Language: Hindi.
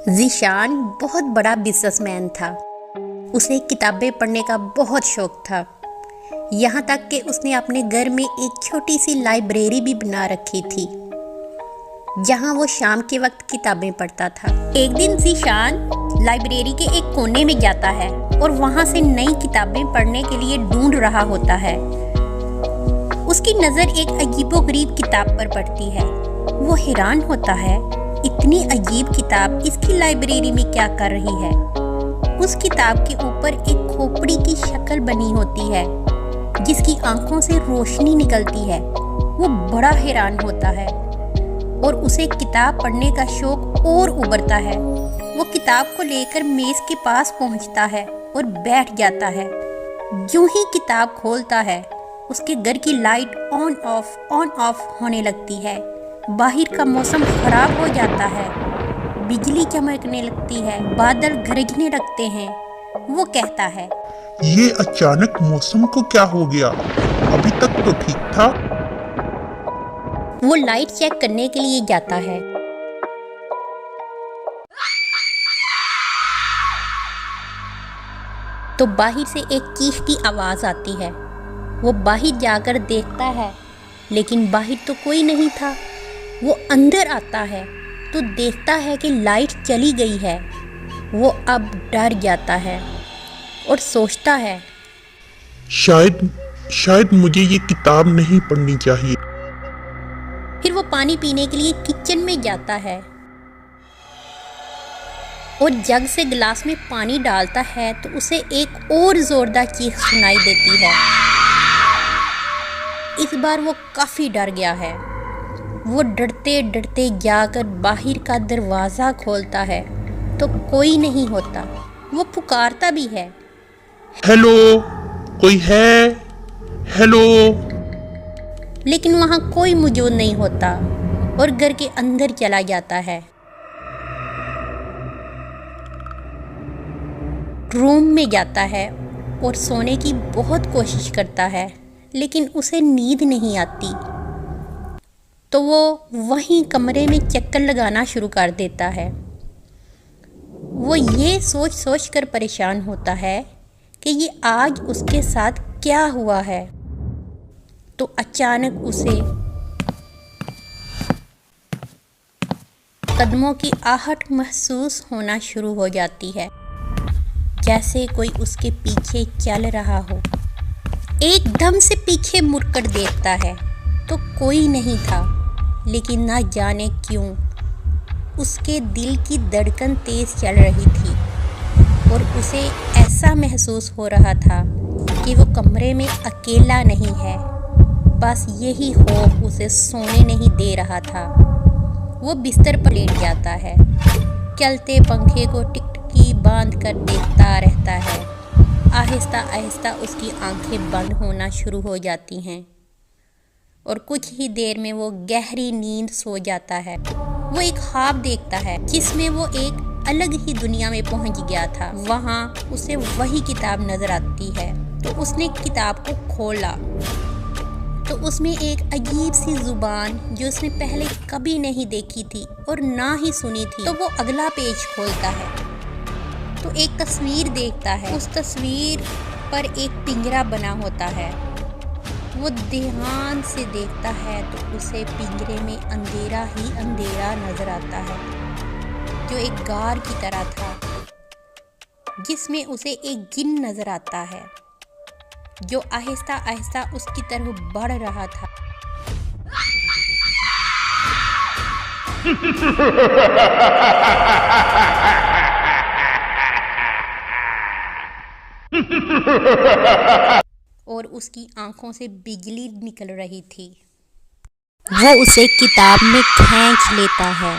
ज़ीशान बहुत बड़ा बिजनेसमैन था। उसे किताबें पढ़ने का बहुत शौक था, यहाँ तक कि उसने अपने घर में एक छोटी सी लाइब्रेरी भी बना रखी थी, जहाँ वो शाम के वक्त किताबें पढ़ता था। एक दिन ज़ीशान लाइब्रेरी के एक कोने में जाता है और वहाँ से नई किताबें पढ़ने के लिए ढूंढ रहा होता है। उसकी नज़र एक अजीबोगरीब किताब पर पड़ती है। वो हैरान होता है, इतनी अजीब किताब इसकी लाइब्रेरी में क्या कर रही है। उस किताब के ऊपर एक खोपड़ी की शक्ल बनी होती है, जिसकी आंखों से रोशनी निकलती है। वो बड़ा हैरान होता है और उसे किताब पढ़ने का शौक और उभरता है। वो किताब को लेकर मेज के पास पहुंचता है और बैठ जाता है। यूं ही किताब खोलता है, उसके घर की लाइट ऑन ऑफ होने लगती है। बाहर का मौसम खराब हो जाता है, बिजली चमकने लगती है, बादल गरजने लगते हैं। वो कहता है, ये अचानक मौसम को क्या हो गया? अभी तक तो ठीक था। वो लाइट चेक करने के लिए जाता है। तो बाहर से एक चीख की आवाज आती है। वो बाहर जाकर देखता है, लेकिन बाहर तो कोई नहीं था। वो अंदर आता है तो देखता है कि लाइट चली गई है। वो अब डर जाता है और सोचता है, शायद मुझे ये किताब नहीं पढ़नी चाहिए। फिर वो पानी पीने के लिए किचन में जाता है और जग से गिलास में पानी डालता है तो उसे एक और जोरदार चीख सुनाई देती है। इस बार वो काफी डर गया है। वो डरते डरते जाकर बाहर का दरवाजा खोलता है तो कोई नहीं होता। वो पुकारता भी है, हेलो, कोई है? हेलो। लेकिन वहां कोई मौजूद नहीं होता और घर के अंदर चला जाता है। रूम में जाता है और सोने की बहुत कोशिश करता है, लेकिन उसे नींद नहीं आती। तो वो वहीं कमरे में चक्कर लगाना शुरू कर देता है। वो ये सोच कर परेशान होता है कि ये आज उसके साथ क्या हुआ है। तो अचानक उसे कदमों की आहट महसूस होना शुरू हो जाती है, जैसे कोई उसके पीछे चल रहा हो। एकदम से पीछे मुड़कर देखता है तो कोई नहीं था, लेकिन ना जाने क्यों उसके दिल की धड़कन तेज चल रही थी और उसे ऐसा महसूस हो रहा था कि वो कमरे में अकेला नहीं है। बस यही खौफ उसे सोने नहीं दे रहा था। वो बिस्तर पर लेट जाता है, चलते पंखे को टिकटिकी बांध कर देखता रहता है। आहिस्ता आहिस्ता उसकी आंखें बंद होना शुरू हो जाती हैं और कुछ ही देर में वो गहरी नींद सो जाता है। वो एक ख्वाब देखता है जिसमें वो एक अलग ही दुनिया में पहुंच गया था। वहाँ उसे वही किताब नजर आती है। तो उसने किताब को खोला तो उसमें एक अजीब सी जुबान जो उसने पहले कभी नहीं देखी थी और ना ही सुनी थी। तो वो अगला पेज खोलता है तो एक तस्वीर देखता है। उस तस्वीर पर एक पिंजरा बना होता है। वो ध्यान से देखता है तो उसे पिंजरे में अंधेरा ही अंधेरा नजर आता है, जो एक गार की तरह था, जिसमें उसे एक जिन नजर आता है जो आहिस्ता आहिस्ता उसकी तरफ बढ़ रहा था। और उसकी आंखों से बिजली निकल रही थी। वो उसे किताब में खींच लेता है